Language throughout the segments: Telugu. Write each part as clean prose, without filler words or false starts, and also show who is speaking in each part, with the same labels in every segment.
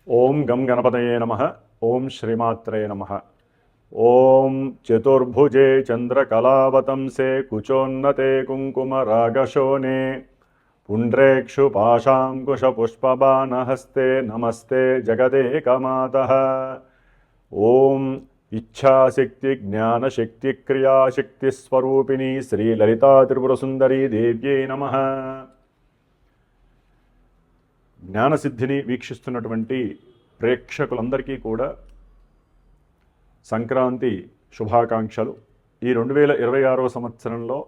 Speaker 1: ఓం గం గణపతయే నమః. ఓం శ్రీమాత్రే నమః. ఓం చతుర్భుజే చంద్రకళావతంసే కుచోన్నతే కుంకుమరాగశోనే పుండ్రేక్షు పాశాంకుశపుష్పబాణహస్తే నమస్తే జగదేకమాతః. ఓం ఇచ్ఛాశక్తి జ్ఞానశక్తి క్రియాశక్తి స్వరూపిణి శ్రీ లలితా త్రిపురసుందరీ దేవ్యై నమః. జ్ఞానసిద్ధిని వీక్షిస్తున్నటువంటి ప్రేక్షకులందరికీ కూడా సంక్రాంతి శుభాకాంక్షలు. ఈ 2026వ సంవత్సరంలో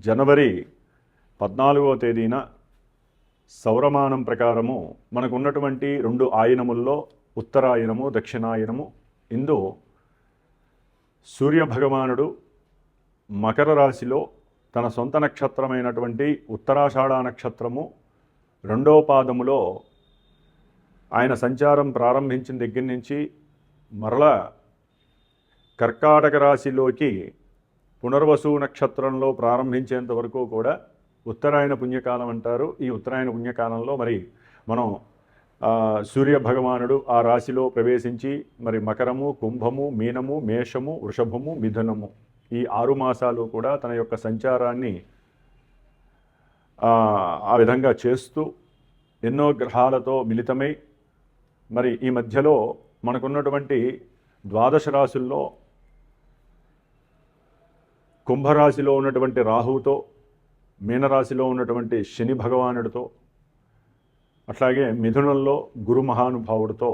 Speaker 1: జనవరి 14వ తేదీన సౌరమానం ప్రకారము మనకు ఉన్నటువంటి 2 ఆయనముల్లో ఉత్తరాయణము దక్షిణాయనము. ఇందు సూర్యభగవానుడు మకర రాశిలో తన సొంత నక్షత్రమైనటువంటి ఉత్తరాషాఢ నక్షత్రము 2వ పాదములో ఆయన సంచారం ప్రారంభించిన దగ్గర నుంచి మరలా కర్కాటక రాశిలోకి పునర్వసు నక్షత్రంలో ప్రారంభించేంత వరకు కూడా ఉత్తరాయణ పుణ్యకాలం అంటారు. ఈ ఉత్తరాయణ పుణ్యకాలంలో మరి మనం సూర్యభగవానుడు ఆ రాశిలో ప్రవేశించి మరి మకరము, కుంభము, మీనము, మేషము, వృషభము, మిథునము ఈ 6 మాసాలు కూడా తన యొక్క సంచారాన్ని ఆ విధంగా చేస్తూ ఎన్నో గ్రహాలతో మిళితమై మరి ఈ మధ్యలో మనకున్నటువంటి 12 రాశుల్లో కుంభరాశిలో ఉన్నటువంటి రాహువుతో, మీనరాశిలో ఉన్నటువంటి శని భగవానుడితో, అట్లాగే మిథునంలో గురు మహానుభావుడితో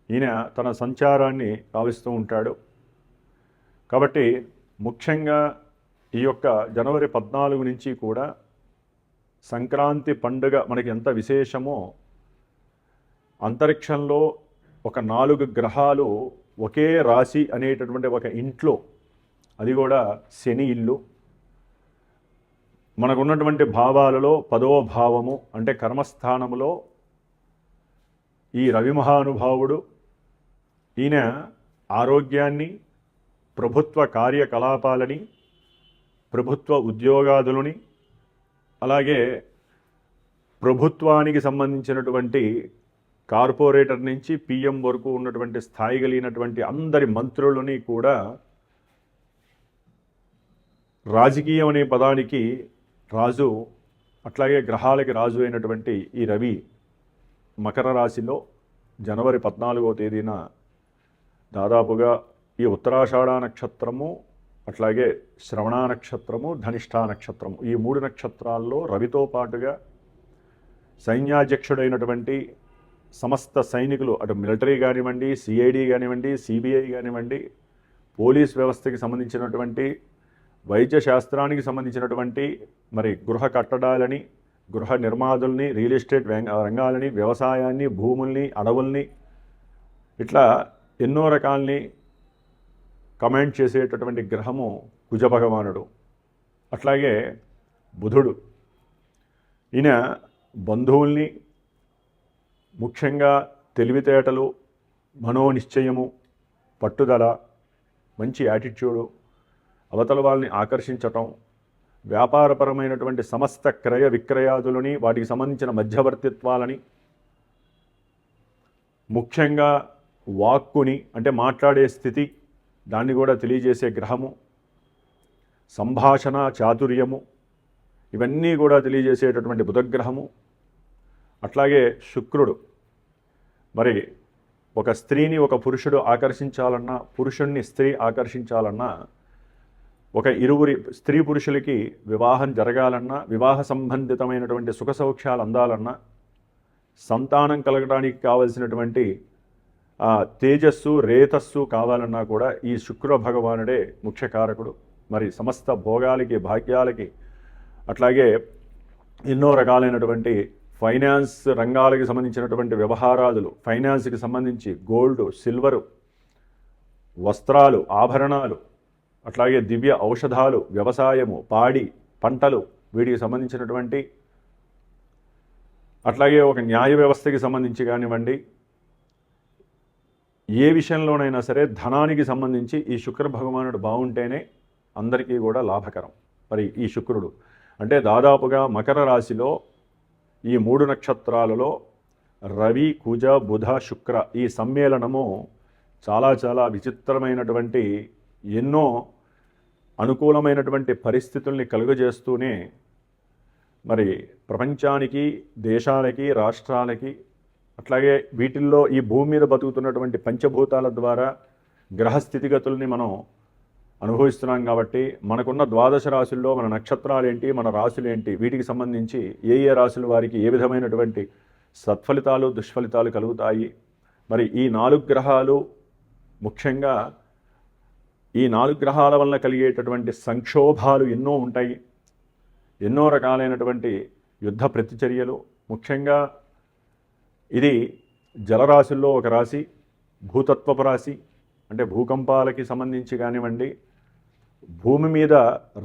Speaker 1: ఈయన తన సంచారాన్ని కావిస్తూ ఉంటాడు. కాబట్టి ముఖ్యంగా ఈ యొక్క జనవరి 14 నుంచి కూడా సంక్రాంతి పండుగ మనకి ఎంత విశేషమో, అంతరిక్షంలో ఒక 4 గ్రహాలు ఒకే రాశి అనేటటువంటి ఒక ఇంట్లో, అది కూడా శని ఇల్లు. మనకున్నటువంటి భావాలలో 10వ భావము అంటే కర్మస్థానములో ఈ రవి మహానుభావుడు ఈయన ఆరోగ్యాన్ని, ప్రభుత్వ కార్యకలాపాలని, ప్రభుత్వ ఉద్యోగాదులని, అలాగే ప్రభుత్వానికి సంబంధించినటువంటి కార్పొరేటర్ నుంచి పిఎం వరకు ఉన్నటువంటి స్థాయి కలిగినటువంటి అందరి మంత్రులని కూడా రాజకీయం అనే పదానికి రాజు, అట్లాగే గ్రహాలకి రాజు అయినటువంటి ఈ రవి మకర రాశిలో జనవరి 14వ తేదీన దాదాపుగా ఈ ఉత్తరాషాఢ నక్షత్రము, అట్లాగే శ్రవణ నక్షత్రము, ధనిష్ఠా నక్షత్రము ఈ 3 నక్షత్రాల్లో రవితో పాటుగా సైన్యాధ్యక్షుడైనటువంటి సమస్త సైనికులు, అటు మిలిటరీ కానివ్వండి, సిఐడి కానివ్వండి, సిబిఐ కానివ్వండి, పోలీస్ వ్యవస్థకి సంబంధించినటువంటి, వైద్య శాస్త్రానికి సంబంధించినటువంటి, మరి గృహ కట్టడాలని, గృహ నిర్మాదుల్ని, రియల్ ఎస్టేట్ రంగాలని, వ్యవసాయాన్ని, భూముల్ని, అడవుల్ని, ఇట్లా ఎన్నో రకాల్ని కమాండ్ చేసేటటువంటి గ్రహము కుజ భగవానుడు. అట్లాగే బుధుడు ఈయన బంధువుల్ని, ముఖ్యంగా తెలివితేటలు, మనోనిశ్చయము, పట్టుదల, మంచి యాటిట్యూడు, అవతల వాళ్ళని ఆకర్షించటం, వ్యాపారపరమైనటువంటి సమస్త క్రయ విక్రయాదులని, వాటికి సంబంధించిన మధ్యవర్తిత్వాలని, ముఖ్యంగా వాక్కుని అంటే మాట్లాడే స్థితి దాన్ని కూడా తెలియజేసే గ్రహము, సంభాషణ చాతుర్యము ఇవన్నీ కూడా తెలియజేసేటటువంటి బుధగ్రహము. అట్లాగే శుక్రుడు మరి ఒక స్త్రీని ఒక పురుషుడు ఆకర్షించాలన్నా, పురుషుణ్ణి స్త్రీ ఆకర్షించాలన్నా, ఒక ఇరువురి స్త్రీ పురుషులకి వివాహం జరగాలన్నా, వివాహ సంబంధితమైనటువంటి సుఖ సౌఖ్యాలు అందాలన్నా, సంతానం కలగడానికి కావలసినటువంటి తేజస్సు రేతస్సు కావాలన్నా కూడా ఈ శుక్ర భగవానుడే ముఖ్య కారకుడు. మరి సమస్త భోగాలకి, భాగ్యాలకి, అట్లాగే ఎన్నో రకాలైనటువంటి ఫైనాన్స్ రంగాలకి సంబంధించినటువంటి వ్యవహారాదులు, ఫైనాన్స్కి సంబంధించి గోల్డ్, సిల్వరు, వస్త్రాలు, ఆభరణాలు, అట్లాగే దివ్య ఔషధాలు, వ్యవసాయము, పాడి పంటలు వీటికి సంబంధించినటువంటి, అట్లాగే ఒక న్యాయ వ్యవస్థకి సంబంధించి కానివ్వండి, ఏ విషయంలోనైనా సరే ధనానికి సంబంధించి ఈ శుక్ర భగవానుడు బాగుంటేనే అందరికీ కూడా లాభకరం. మరి ఈ శుక్రుడు అంటే దాదాపుగా మకర రాశిలో ఈ 3 నక్షత్రాలలో రవి కుజ బుధ శుక్ర ఈ సమ్మేళనము చాలా చాలా విచిత్రమైనటువంటి ఎన్నో అనుకూలమైనటువంటి పరిస్థితుల్ని కలుగజేస్తూనే మరి ప్రపంచానికి, దేశాలకి, రాష్ట్రాలకి, అట్లాగే వీటిల్లో ఈ భూమి మీద బతుకుతున్నటువంటి పంచభూతాల ద్వారా గ్రహ స్థితిగతుల్ని మనం అనుభవిస్తున్నాం. కాబట్టి మనకున్న ద్వాదశ రాశుల్లో మన నక్షత్రాలు ఏంటి, మన రాశులు ఏంటి, వీటికి సంబంధించి ఏ ఏ రాశుల వారికి ఏ విధమైనటువంటి సత్ఫలితాలు దుష్ఫలితాలు కలుగుతాయి. మరి ఈ 4 గ్రహాలు ముఖ్యంగా ఈ 4 గ్రహాల వలన కలిగేటటువంటి సంక్షోభాలు ఎన్నో ఉంటాయి. ఎన్నో రకాలైనటువంటి యుద్ధ ప్రతిచర్యలు. ముఖ్యంగా ఇది జలరాశుల్లో ఒక రాశి, భూతత్వపు రాశి, అంటే భూకంపాలకి సంబంధించి కానివ్వండి, భూమి మీద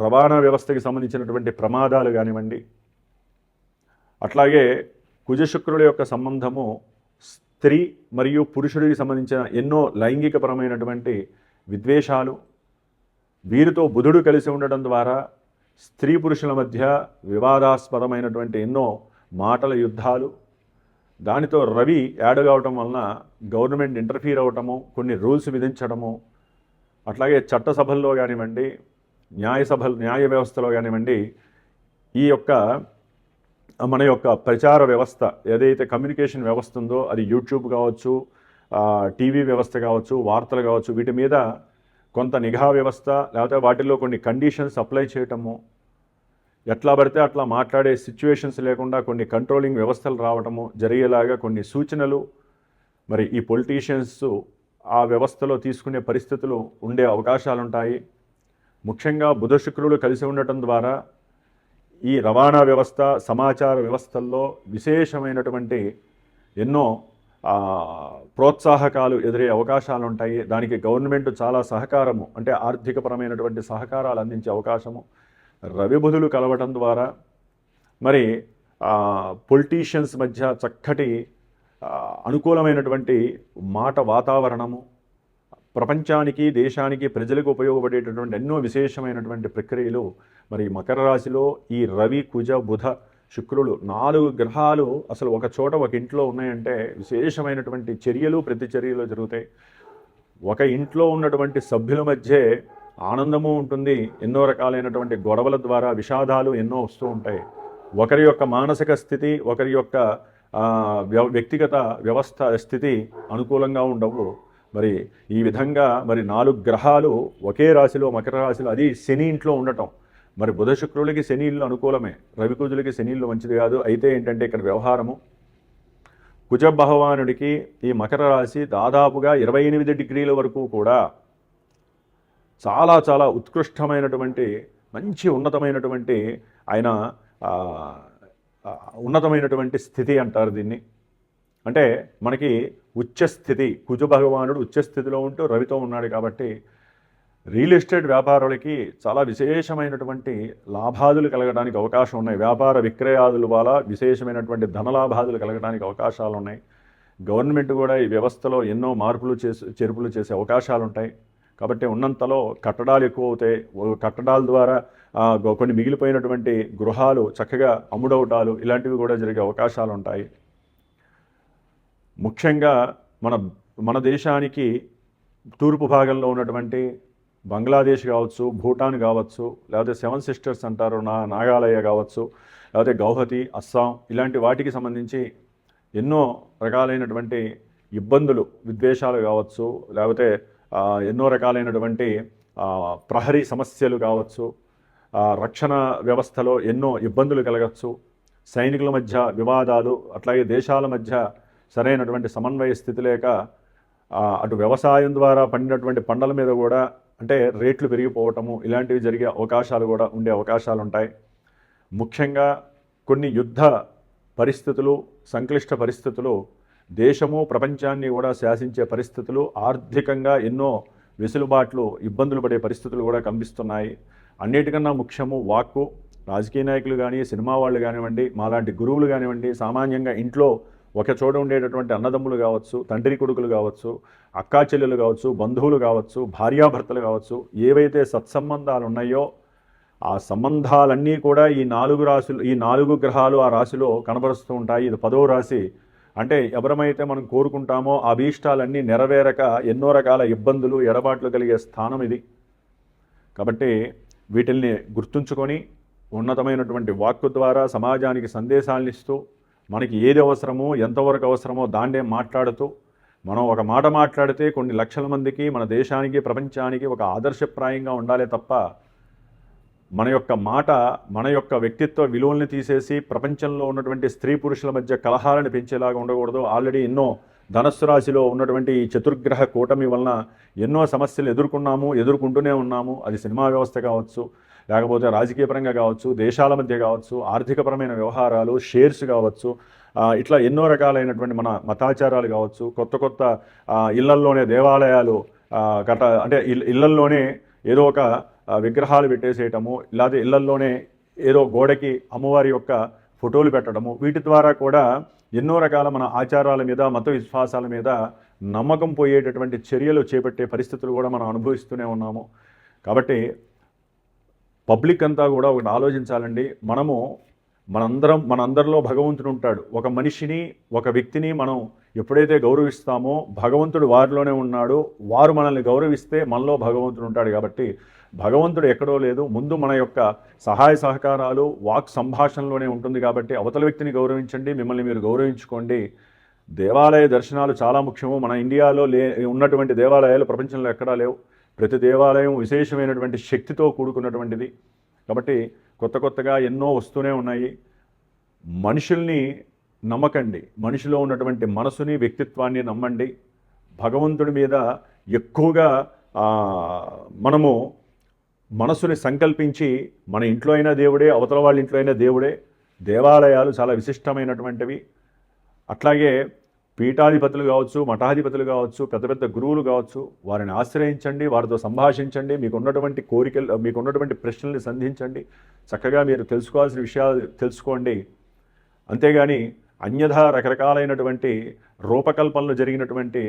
Speaker 1: రవాణా వ్యవస్థకి సంబంధించినటువంటి ప్రమాదాలు కానివ్వండి, అట్లాగే కుజశుక్రుల యొక్క సంబంధము స్త్రీ మరియు పురుషుడికి సంబంధించిన ఎన్నో లైంగికపరమైనటువంటి విద్వేషాలు, వీరితో బుధుడు కలిసి ఉండడం ద్వారా స్త్రీ పురుషుల మధ్య వివాదాస్పదమైనటువంటి ఎన్నో మాటల యుద్ధాలు, దానితో రవి యాడ్ కావటం వలన గవర్నమెంట్ ఇంటర్ఫీర్ అవ్వటము, కొన్ని రూల్స్ విధించడము, అట్లాగే చట్టసభల్లో కానివ్వండి, న్యాయ వ్యవస్థలో కానివ్వండి, ఈ యొక్క మన యొక్క ప్రచార వ్యవస్థ ఏదైతే కమ్యూనికేషన్ వ్యవస్థ ఉందో అది యూట్యూబ్ కావచ్చు, టీవీ వ్యవస్థ కావచ్చు, వార్తలు కావచ్చు, వీటి మీద కొంత నిఘా వ్యవస్థ లేకపోతే వాటిల్లో కొన్ని కండిషన్స్ అప్లై చేయటము, ఎట్లా పడితే అట్లా మాట్లాడే సిచ్యువేషన్స్ లేకుండా కొన్ని కంట్రోలింగ్ వ్యవస్థలు రావటము జరిగేలాగా కొన్ని సూచనలు మరి ఈ పొలిటీషియన్స్ ఆ వ్యవస్థలో తీసుకునే పరిస్థితులు ఉండే అవకాశాలు ఉంటాయి. ముఖ్యంగా బుధ శుక్రులు కలిసి ఉండటం ద్వారా ఈ రవాణా వ్యవస్థ, సమాచార వ్యవస్థల్లో విశేషమైనటువంటి ఎన్నో ప్రోత్సాహకాలు ఎదురే అవకాశాలు ఉంటాయి. దానికి గవర్నమెంట్ చాలా సహకారము, అంటే ఆర్థికపరమైనటువంటి సహకారాలు అందించే అవకాశము రవి బుధులు కలవటం ద్వారా మరి పొలిటీషియన్స్ మధ్య చక్కటి అనుకూలమైనటువంటి మాట వాతావరణము, ప్రపంచానికి, దేశానికి, ప్రజలకు ఉపయోగపడేటటువంటి ఎన్నో విశేషమైనటువంటి ప్రక్రియలు మరి మకర రాశిలో ఈ రవి కుజ బుధ శుక్రులు 4 గ్రహాలు అసలు ఒక చోట ఒక ఇంట్లో ఉన్నాయంటే విశేషమైనటువంటి చర్యలు ప్రతిచర్యలు జరుగుతాయి. ఒక ఇంట్లో ఉన్నటువంటి సభ్యుల మధ్య ఆనందము ఉంటుంది, ఎన్నో రకాలైనటువంటి గొడవల ద్వారా విషాదాలు ఎన్నో వస్తూ ఉంటాయి. ఒకరి యొక్క మానసిక స్థితి, ఒకరి యొక్క వ్యక్తిగత వ్యవస్థ స్థితి అనుకూలంగా ఉండవు. మరి ఈ విధంగా మరి 4 గ్రహాలు ఒకే రాశిలో, మకర రాశిలో, అది శని ఇంట్లో ఉండటం. మరి బుధ శుక్రులకి శని ఇల్లు అనుకూలమే, రవి కుజులకి శని ఇల్లు మంచిది కాదు. అయితే ఏంటంటే ఇక్కడ వ్యవహారము కుజ భగవానుడికి ఈ మకర రాశి దాదాపుగా 28 డిగ్రీల వరకు కూడా చాలా చాలా ఉత్కృష్టమైనటువంటి మంచి ఉన్నతమైనటువంటి ఆయన ఉన్నతమైనటువంటి స్థితి అంటారు దీన్ని. అంటే మనకి ఉచ్చస్థితి, కుజ భగవానుడు ఉచ్చస్థితిలో ఉంటూ రవితో ఉన్నాడు కాబట్టి రియల్ ఎస్టేట్ వ్యాపారులకి చాలా విశేషమైనటువంటి లాభాదులు కలగడానికి అవకాశం ఉన్నాయి. వ్యాపార విక్రయాదుల వల్ల విశేషమైనటువంటి ధనలాభాదులు కలగడానికి అవకాశాలు ఉన్నాయి. గవర్నమెంట్ కూడా ఈ వ్యవస్థలో ఎన్నో మార్పులు చేర్పులు చేసే అవకాశాలు ఉంటాయి. కాబట్టి ఉన్నంతలో కట్టడాలు ఎక్కువ అవుతాయి. కట్టడాల ద్వారా కొన్ని మిగిలిపోయినటువంటి గృహాలు చక్కగా అమ్ముడవటాలు ఇలాంటివి కూడా జరిగే అవకాశాలు ఉంటాయి. ముఖ్యంగా మన దేశానికి తూర్పు భాగంలో ఉన్నటువంటి బంగ్లాదేశ్ కావచ్చు, భూటాన్ కావచ్చు, లేకపోతే 7 సిస్టర్స్ అంటారు, నాగాలయ కావచ్చు, లేకపోతే గౌహతి, అస్సాం, ఇలాంటి వాటికి సంబంధించి ఎన్నో రకాలైనటువంటి ఇబ్బందులు, విద్వేషాలు కావచ్చు, లేకపోతే ఎన్నో రకాలైనటువంటి ప్రహరీ సమస్యలు కావచ్చు, రక్షణ వ్యవస్థలో ఎన్నో ఇబ్బందులు కలగచ్చు, సైనికుల మధ్య వివాదాలు, అట్లాగే దేశాల మధ్య సరైనటువంటి సమన్వయ స్థితి లేక అటు వ్యవసాయం ద్వారా పండినటువంటి పంటల మీద కూడా అంటే రేట్లు పెరిగిపోవటము ఇలాంటివి జరిగే అవకాశాలు కూడా ఉండే అవకాశాలు ఉంటాయి. ముఖ్యంగా కొన్ని యుద్ధ పరిస్థితులు, సంక్లిష్ట పరిస్థితులు, దేశము ప్రపంచాన్ని కూడా శాసించే పరిస్థితులు, ఆర్థికంగా ఎన్నో వెసులుబాట్లు, ఇబ్బందులు పడే పరిస్థితులు కూడా కనిపిస్తున్నాయి. అన్నిటికన్నా ముఖ్యము వాక్కు. రాజకీయ నాయకులు కానీ, సినిమా వాళ్ళు కానివ్వండి, మాలాంటి గురువులు కానివ్వండి, సామాన్యంగా ఇంట్లో ఒక చోట ఉండేటటువంటి అన్నదమ్ములు కావచ్చు, తండ్రి కొడుకులు కావచ్చు, అక్కా చెల్లెలు కావచ్చు, బంధువులు కావచ్చు, భార్యాభర్తలు కావచ్చు, ఏవైతే సత్సంబంధాలు ఉన్నాయో ఆ సంబంధాలన్నీ కూడా ఈ 4 రాశులు, ఈ 4 గ్రహాలు ఆ రాశిలో కనబరుస్తూ ఉంటాయి. ఇది 10వ రాశి అంటే ఎవరమైతే మనం కోరుకుంటామో ఆ అభీష్టాలన్నీ నెరవేరక ఎన్నో రకాల ఇబ్బందులు ఎడబాట్లు కలిగే స్థానం ఇది. కాబట్టి వీటిల్ని గుర్తుంచుకొని ఉన్నతమైనటువంటి వాక్కు ద్వారా సమాజానికి సందేశాలను ఇస్తూ మనకి ఏది అవసరమో ఎంతవరకు అవసరమో దాన్నే మాట్లాడుతూ మనం ఒక మాట మాట్లాడితే కొన్ని లక్షల మందికి మన దేశానికి ప్రపంచానికి ఒక ఆదర్శప్రాయంగా ఉండాలి తప్ప మన యొక్క మాట మన యొక్క వ్యక్తిత్వ విలువల్ని తీసేసి ప్రపంచంలో ఉన్నటువంటి స్త్రీ పురుషుల మధ్య కలహాలను పెంచేలాగా ఉండకూడదు. ఆల్రెడీ ఎన్నో ధనస్సు రాశిలో ఉన్నటువంటి ఈ చతుర్గ్రహ కూటమి వలన ఎన్నో సమస్యలు ఎదుర్కొంటూనే ఉన్నాము. అది సినిమా వ్యవస్థ కావచ్చు, లేకపోతే రాజకీయపరంగా కావచ్చు, దేశాల మధ్య కావచ్చు, ఆర్థికపరమైన వ్యవహారాలు, షేర్స్ కావచ్చు, ఇట్లా ఎన్నో రకాలైనటువంటి మన మతాచారాలు కావచ్చు, కొత్త ఇళ్లల్లోనే దేవాలయాలు అంటే ఇళ్లల్లోనే ఏదో ఒక విగ్రహాలు పెట్టేసేయటము, లేదా ఇళ్లల్లోనే ఏదో గోడకి అమ్మవారి యొక్క ఫోటోలు పెట్టడము, వీటి ద్వారా కూడా ఎన్నో రకాల మన ఆచారాల మీద మత విశ్వాసాల మీద నమ్మకం పోయేటటువంటి చర్యలు చేపట్టే పరిస్థితులు కూడా మనం అనుభవిస్తూనే ఉన్నాము. కాబట్టి పబ్లిక్ అంతా కూడా ఒకటి ఆలోచించాలండి. మనందరిలో భగవంతుడు ఉంటాడు. ఒక మనిషిని ఒక వ్యక్తిని మనం ఎప్పుడైతే గౌరవిస్తామో భగవంతుడు వారిలోనే ఉన్నాడు. వారు మనల్ని గౌరవిస్తే మనలో భగవంతుడు ఉంటాడు. కాబట్టి భగవంతుడు ఎక్కడో లేదు, ముందు మన యొక్క సహాయ సహకారాలు వాక్ సంభాషణలోనే ఉంటుంది. కాబట్టి అవతల వ్యక్తిని గౌరవించండి, మిమ్మల్ని మీరు గౌరవించుకోండి. దేవాలయ దర్శనాలు చాలా ముఖ్యము. మన ఇండియాలో ఉన్నటువంటి దేవాలయాలు ప్రపంచంలో ఎక్కడా లేవు. ప్రతి దేవాలయం విశేషమైనటువంటి శక్తితో కూడుకున్నటువంటిది. కాబట్టి కొత్తగా ఎన్నో వస్తూనే ఉన్నాయి. మనుషుల్ని నమ్మకండి, మనిషిలో ఉన్నటువంటి మనసుని వ్యక్తిత్వాన్ని నమ్మండి. భగవంతుడి మీద ఎక్కువగా మనము మనసుని సంకల్పించి మన ఇంట్లో అయినా దేవుడే, అవతల వాళ్ళ ఇంట్లో అయినా దేవుడే. దేవాలయాలు చాలా విశిష్టమైనటువంటివి. అట్లాగే పీఠాధిపతులు కావచ్చు, మఠాధిపతులు కావచ్చు, పెద్ద గురువులు కావచ్చు, వారిని ఆశ్రయించండి, వారితో సంభాషించండి, మీకున్నటువంటి కోరికలు, మీకున్నటువంటి ప్రశ్నల్ని సంధించండి. చక్కగా మీరు తెలుసుకోవాల్సిన విషయాలు తెలుసుకోండి. అంతేగాని అన్యథా రకరకాలైనటువంటి రూపకల్పనలు జరిగినటువంటి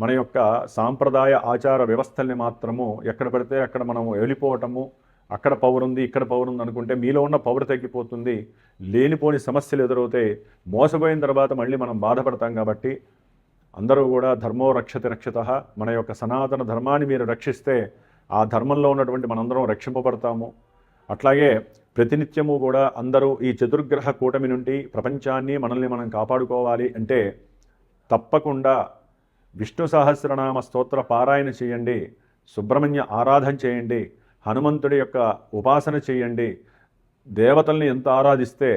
Speaker 1: మన యొక్క సాంప్రదాయ ఆచార వ్యవస్థల్ని మాత్రము ఎక్కడ పడితే అక్కడ మనం వెళ్ళిపోవటము, అక్కడ పవర్ ఉంది ఇక్కడ పవర్ ఉంది అనుకుంటే మీలో ఉన్న పవర్ తగ్గిపోతుంది. లేనిపోని సమస్యలు ఎదురవుతాయి. మోసపోయిన తర్వాత మళ్ళీ మనం బాధపడతాం. కాబట్టి అందరూ కూడా ధర్మో రక్షతి రక్షితః, మన యొక్క సనాతన ధర్మాన్ని మీరు రక్షిస్తే ఆ ధర్మంలో ఉన్నటువంటి మనందరం రక్షింపబడతాము. అట్లాగే ప్రతినిత్యము కూడా అందరూ ఈ చతుర్గ్రహ కూటమి నుండి ప్రపంచాన్ని మనల్ని మనం కాపాడుకోవాలి అంటే తప్పకుండా విష్ణు సహస్రనామ స్తోత్ర పారాయణ చేయండి, సుబ్రహ్మణ్య ఆరాధన చేయండి, హనుమంతుడి యొక్క ఉపాసన చేయండి. దేవతల్ని ఎంత ఆరాధిస్తే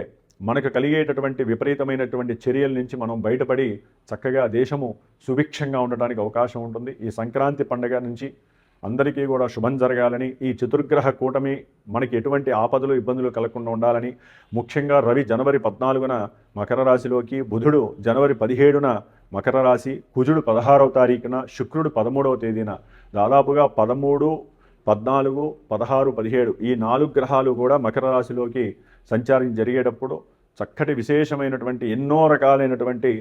Speaker 1: మనకు కలిగేటటువంటి విపరీతమైనటువంటి చర్యల నుంచి మనం బయటపడి చక్కగా దేశము సుభిక్షంగా ఉండడానికి అవకాశం ఉంటుంది. ఈ సంక్రాంతి పండుగ నుంచి అందరికీ కూడా శుభం జరగాలని, ఈ చతుర్గ్రహ కూటమి మనకి ఎటువంటి ఆపదలు ఇబ్బందులు కలగకుండా ఉండాలని, ముఖ్యంగా రవి జనవరి 14న మకర రాశిలోకి, బుధుడు జనవరి 17న మకర రాశి, కుజుడు 16వ తారీఖున, శుక్రుడు 13వ తేదీన, దాదాపుగా 13, 14, 16, 17 ఈ 4 గ్రహాలు కూడా మకర రాశిలోకి సంచారం జరిగేటప్పుడు చక్కటి విశేషమైనటువంటి ఎన్నో రకాలైనటువంటి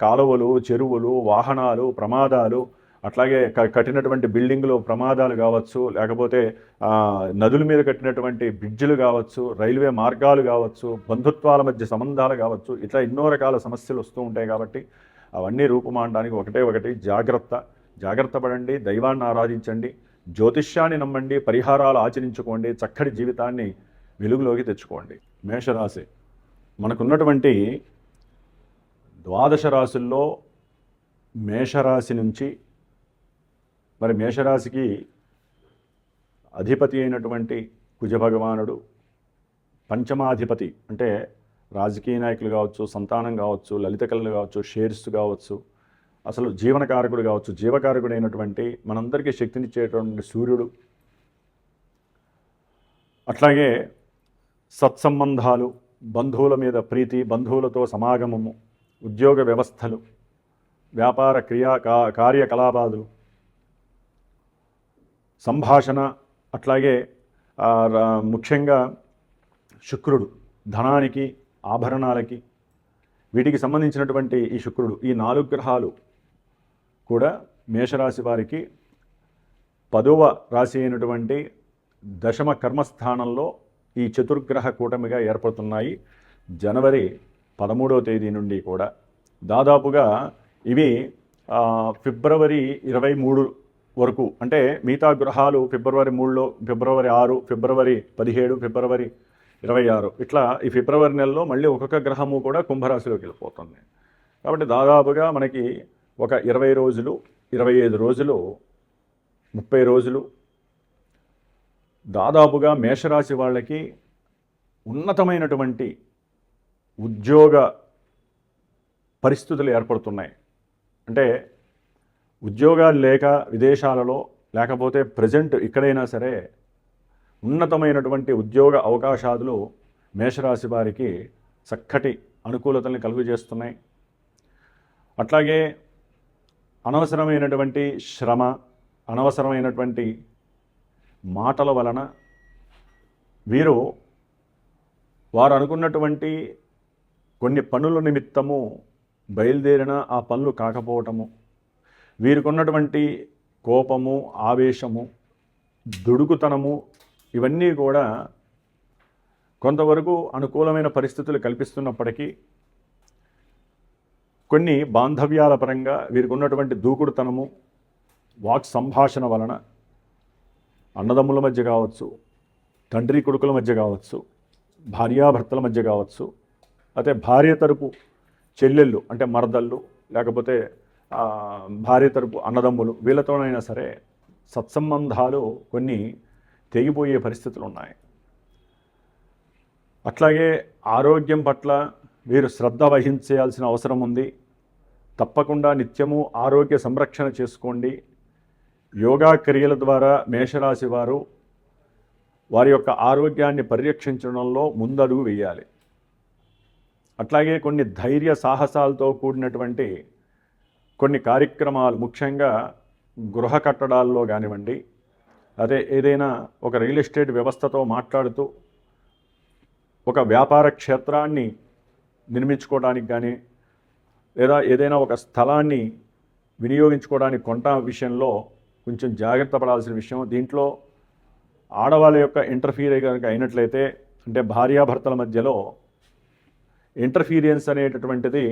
Speaker 1: కాలువలు, చెరువులు, వాహనాలు, ప్రమాదాలు, అట్లాగే కట్టినటువంటి బిల్డింగులు ప్రమాదాలు కావచ్చు, లేకపోతే నదుల మీద కట్టినటువంటి బ్రిడ్జిలు కావచ్చు, రైల్వే మార్గాలు కావచ్చు, బంధుత్వాల మధ్య సంబంధాలు కావచ్చు, ఇట్లా ఎన్నో రకాల సమస్యలు వస్తూ ఉంటాయి. కాబట్టి అవన్నీ రూపుమాడడానికి ఒకటి జాగ్రత్త పడండి, దైవాన్ని ఆరాధించండి, జ్యోతిష్యాన్ని నమ్మండి, పరిహారాలు ఆచరించుకోండి, చక్కటి జీవితాన్ని వెలుగులోకి తెచ్చుకోండి. మేషరాశి మనకున్నటువంటి 12 రాశుల్లో మేషరాశి నుంచి మరి మేషరాశికి అధిపతి అయినటువంటి కుజభగవానుడు, పంచమాధిపతి అంటే రాజకీయ నాయకులు కావచ్చు, సంతానం కావచ్చు, లలిత కళలు కావచ్చు, షేర్స్ కావచ్చు, అసలు జీవనకారకుడు కావచ్చు, జీవకారకుడు అయినటువంటి మనందరికీ శక్తినిచ్చేటువంటి సూర్యుడు, అట్లాగే సత్సంబంధాలు, బంధువుల మీద ప్రీతి, బంధువులతో సమాగమము, ఉద్యోగ వ్యవస్థలు, వ్యాపార కార్యకలాపాలు, సంభాషణ, అట్లాగే ముఖ్యంగా శుక్రుడు ధనానికి, ఆభరణాలకి, వీటికి సంబంధించినటువంటి ఈ శుక్రుడు, ఈ 4 గ్రహాలు కూడా మేషరాశి వారికి 10వ రాశి అయినటువంటి దశమ కర్మస్థానంలో ఈ చతుర్గ్రహ కూటమిగా ఏర్పడుతున్నాయి. జనవరి 13వ తేదీ నుండి కూడా దాదాపుగా ఇవి ఫిబ్రవరి 23 వరకు, అంటే మిగతా గ్రహాలు ఫిబ్రవరి 3లో, ఫిబ్రవరి 6, ఫిబ్రవరి 17, ఫిబ్రవరి 26 ఇట్లా ఈ ఫిబ్రవరి నెలలో మళ్ళీ ఒక్కొక్క గ్రహము కూడా కుంభరాశిలోకి వెళ్ళిపోతుంది. కాబట్టి దాదాపుగా మనకి ఒక 20 రోజులు, 25 రోజులు, 30 రోజులు దాదాపుగా మేషరాశి వాళ్ళకి ఉన్నతమైనటువంటి ఉద్యోగ పరిస్థితులు ఏర్పడుతున్నాయి. అంటే ఉద్యోగాలు లేక విదేశాలలో, లేకపోతే ప్రజెంట్ ఇక్కడైనా సరే ఉన్నతమైనటువంటి ఉద్యోగ అవకాశాలు మేషరాశి వారికి చక్కటి అనుకూలతల్ని కలుగజేస్తున్నాయి. అట్లాగే అనవసరమైనటువంటి శ్రమ, అనవసరమైనటువంటి మాటల వలన వారు అనుకున్నటువంటి కొన్ని పనుల నిమిత్తము బయలుదేరిన ఆ పనులు కాకపోవటము, వీరికి ఉన్నటువంటి కోపము, ఆవేశము, దుడుకుతనము ఇవన్నీ కూడా కొంతవరకు అనుకూలమైన పరిస్థితులు కల్పిస్తున్నప్పటికీ కొన్ని బాంధవ్యాల పరంగా వీరికి ఉన్నటువంటి దూకుడుతనము, వాక్ సంభాషణ వలన అన్నదమ్ముల మధ్య కావచ్చు, తండ్రి కొడుకుల మధ్య కావచ్చు, భార్యాభర్తల మధ్య కావచ్చు, అయితే భార్య తరపు చెల్లెళ్ళు అంటే మరదళ్ళు, లేకపోతే భార్య తరపు అన్నదమ్ములు, వీళ్ళతోనైనా సరే సత్సంబంధాలు కొన్ని తెగిపోయే పరిస్థితులు ఉన్నాయి. అట్లాగే ఆరోగ్యం పట్ల వీరు శ్రద్ధ వహించాల్సిన అవసరం ఉంది. తప్పకుండా నిత్యము ఆరోగ్య సంరక్షణ చేసుకోండి. యోగా క్రియల ద్వారా మేషరాశి వారు వారి యొక్క ఆరోగ్యాన్ని పరిరక్షించడంలో ముందడుగు వేయాలి. అట్లాగే కొన్ని ధైర్య సాహసాలతో కూడినటువంటి కొన్ని కార్యక్రమాలు, ముఖ్యంగా గృహ కట్టడాల్లో కానివ్వండి, అదే ఏదైనా ఒక రియల్ ఎస్టేట్ వ్యవస్థతో మాట్లాడుతూ ఒక వ్యాపార క్షేత్రాన్ని నిర్మించుకోవడానికి కానీ, లేదా ఏదైనా ఒక స్థలాన్ని వినియోగించుకోవడానికి కొంట విషయంలో కొంచెం జాగ్రత్త పడాల్సిన విషయం. దీంట్లో ఆడవాళ్ళ యొక్క ఇంటర్ఫీర్ కనుక అయినట్లయితే, అంటే భార్యాభర్తల మధ్యలో ఇంటర్ఫీరియన్స్ అనేటటువంటిది,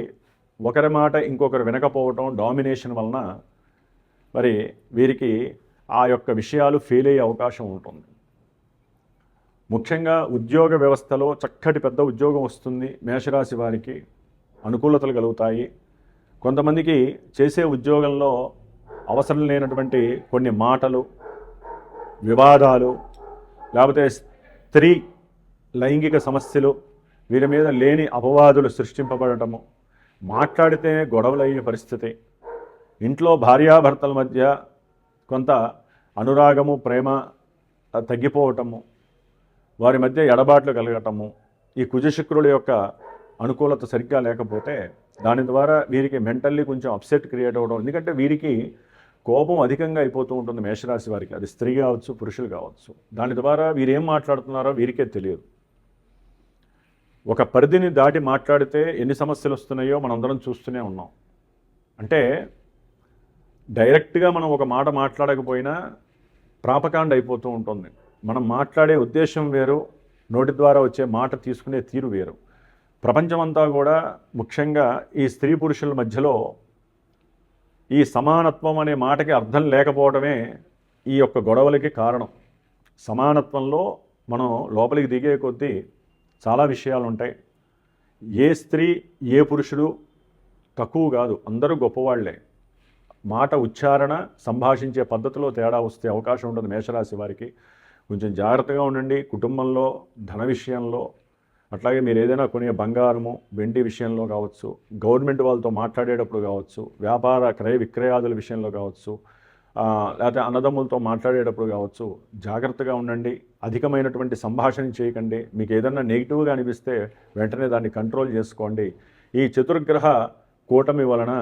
Speaker 1: ఒకరి మాట ఇంకొకరు వినకపోవటం, డామినేషన్ వలన మరి వీరికి ఆ యొక్క విషయాలు ఫెయిల్ అయ్యే అవకాశం ఉంటుంది. ముఖ్యంగా ఉద్యోగ వ్యవస్థలో చక్కటి పెద్ద ఉద్యోగం వస్తుంది. మేషరాశి వారికి అనుకూలతలు కలుగుతాయి. కొంతమందికి చేసే ఉద్యోగంలో అవసరం లేనటువంటి కొన్ని మాటలు, వివాదాలు, లేకపోతే స్త్రీ లైంగిక సమస్యలు, వీరి మీద లేని అపవాదులు సృష్టింపబడటము, మాట్లాడితే గొడవలయ్యే పరిస్థితి, ఇంట్లో భార్యాభర్తల మధ్య కొంత అనురాగము, ప్రేమ తగ్గిపోవటము, వారి మధ్య ఎడబాట్లు కలగటము, ఈ కుజశుక్రుల యొక్క అనుకూలత సరిగ్గా లేకపోతే దాని ద్వారా వీరికి మెంటల్లీ కొంచెం అప్సెట్ క్రియేట్ అవ్వడం. ఎందుకంటే వీరికి కోపం అధికంగా అయిపోతూ ఉంటుంది మేషరాశి వారికి. అది స్త్రీ కావచ్చు, పురుషులు కావచ్చు. దాని ద్వారా వీరేం మాట్లాడుతున్నారో వీరికే తెలియదు. ఒక పరిధిని దాటి మాట్లాడితే ఎన్ని సమస్యలు వస్తున్నాయో మనందరం చూస్తూనే ఉన్నాం. అంటే డైరెక్ట్గా మనం ఒక మాట మాట్లాడకపోయినా ప్రాపకాండ అయిపోతూ ఉంటుంది. మనం మాట్లాడే ఉద్దేశం వేరు, నోటి ద్వారా వచ్చే మాట తీసుకునే తీరు వేరు. ప్రపంచమంతా కూడా ముఖ్యంగా ఈ స్త్రీ పురుషుల మధ్యలో ఈ సమానత్వం అనే మాటకి అర్థం లేకపోవడమే ఈ యొక్క గొడవలకి కారణం. సమానత్వంలో మనం లోపలికి దిగే కొద్దీ చాలా విషయాలు ఉంటాయి. ఏ స్త్రీ ఏ పురుషుడు తక్కువ కాదు, అందరూ గొప్పవాళ్లే. మాట ఉచ్చారణ, సంభాషించే పద్ధతిలో తేడా వస్తే అవకాశం ఉంటుంది మేషరాశి వారికి. కొంచెం జాగ్రత్తగా ఉండండి. కుటుంబంలో, ధన విషయంలో, అట్లాగే మీరు ఏదైనా కొనే బంగారము, వెండి విషయంలో కావచ్చు, గవర్నమెంట్ వాళ్ళతో మాట్లాడేటప్పుడు కావచ్చు, వ్యాపార క్రయ విక్రయాదుల విషయంలో కావచ్చు, లేకపోతే అన్నదమ్ములతో మాట్లాడేటప్పుడు కావచ్చు, జాగ్రత్తగా ఉండండి. అధికమైనటువంటి సంభాషణ చేయకండి. మీకు ఏదన్నా నెగిటివ్గా అనిపిస్తే వెంటనే దాన్ని కంట్రోల్ చేసుకోండి. ఈ చతుర్గ్రహ కూటమి వలన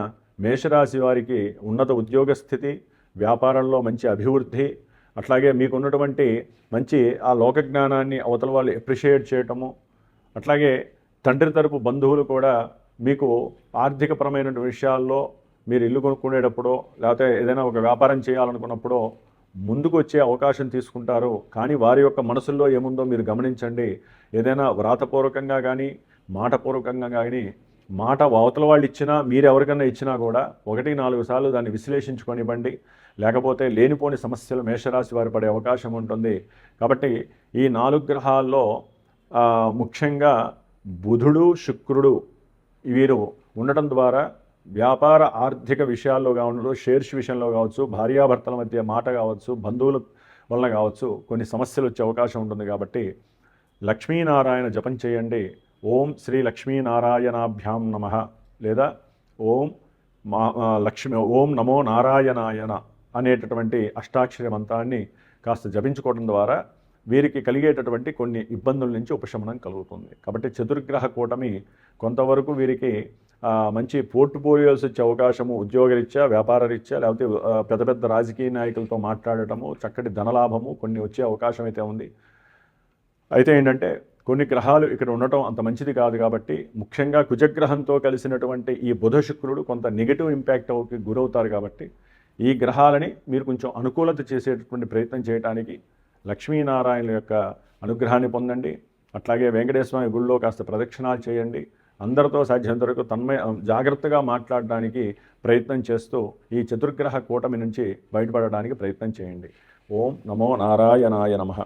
Speaker 1: మేషరాశి వారికి ఉన్నత ఉద్యోగ స్థితి, వ్యాపారంలో మంచి అభివృద్ధి, అట్లాగే మీకున్నటువంటి మంచి ఆ లోక జ్ఞానాన్ని అవతల వాళ్ళు అప్రిషియేట్ చేయటము, అట్లాగే తండ్రి తరపు బంధువులు కూడా మీకు ఆర్థికపరమైన విషయాల్లో మీరు ఇల్లు కొనుక్కునేటప్పుడు, లేకపోతే ఏదైనా ఒక వ్యాపారం చేయాలనుకున్నప్పుడు ముందుకు వచ్చే అవకాశం తీసుకుంటారు. కానీ వారి యొక్క మనసుల్లో ఏముందో మీరు గమనించండి. ఏదైనా వ్రాతపూర్వకంగా కానీ మాటపూర్వకంగా కానీ మాట అవతల వాళ్ళు ఇచ్చినా మీరు ఎవరికన్నా ఇచ్చినా కూడా 1-4 సార్లు దాన్ని విశ్లేషించుకొనివ్వండి. లేకపోతే లేనిపోని సమస్యలు మేషరాశి వారు పడే అవకాశం ఉంటుంది. కాబట్టి ఈ 4 గ్రహాల్లో ముఖ్యంగా బుధుడు, శుక్రుడు వీరు ఉండటం ద్వారా వ్యాపార ఆర్థిక విషయాల్లో కావచ్చు, షేర్స్ విషయంలో కావచ్చు, భార్యాభర్తల మధ్య మాట కావచ్చు, బంధువుల వలన కావచ్చు కొన్ని సమస్యలు వచ్చే అవకాశం ఉంటుంది. కాబట్టి లక్ష్మీనారాయణ జపం చేయండి. ఓం శ్రీ లక్ష్మీనారాయణాభ్యాం నమః లేదా ఓం ఓం నమో నారాయణాయన అనేటటువంటి అష్టాక్షరి మంత్రాన్ని కాస్త జపించుకోవడం ద్వారా వీరికి కలిగేటటువంటి కొన్ని ఇబ్బందుల నుంచి ఉపశమనం కలుగుతుంది. కాబట్టి చతుర్గ్రహ కూటమి కొంతవరకు వీరికి మంచి పోర్ట్ఫోలియోస్ వచ్చే అవకాశము, ఉద్యోగరీత్యా, వ్యాపారరీత్యా, లేకపోతే పెద్ద పెద్ద రాజకీయ నాయకులతో మాట్లాడటము, చక్కటి ధనలాభము కొన్ని వచ్చే అవకాశం అయితే ఉంది. అయితే ఏంటంటే కొన్ని గ్రహాలు ఇక్కడ ఉండటం అంత మంచిది కాదు. కాబట్టి ముఖ్యంగా కుజగ్రహంతో కలిసినటువంటి ఈ బుధ శుక్రుడు కొంత నెగిటివ్ ఇంపాక్ట్ గురవుతారు. కాబట్టి ఈ గ్రహాలని మీరు కొంచెం అనుకూలత చేసేటటువంటి ప్రయత్నం చేయడానికి లక్ష్మీనారాయణుల యొక్క అనుగ్రహాన్ని పొందండి. అట్లాగే వెంకటేశ్వర గుళ్ళో కాస్త ప్రదక్షిణాలు చేయండి. అందరితో సాధ్యంత వరకు జాగ్రత్తగా మాట్లాడడానికి ప్రయత్నం చేస్తూ ఈ చతుర్గ్రహ కూటమి నుంచి బయటపడడానికి ప్రయత్నం చేయండి. ఓం నమో నారాయణాయ నమః.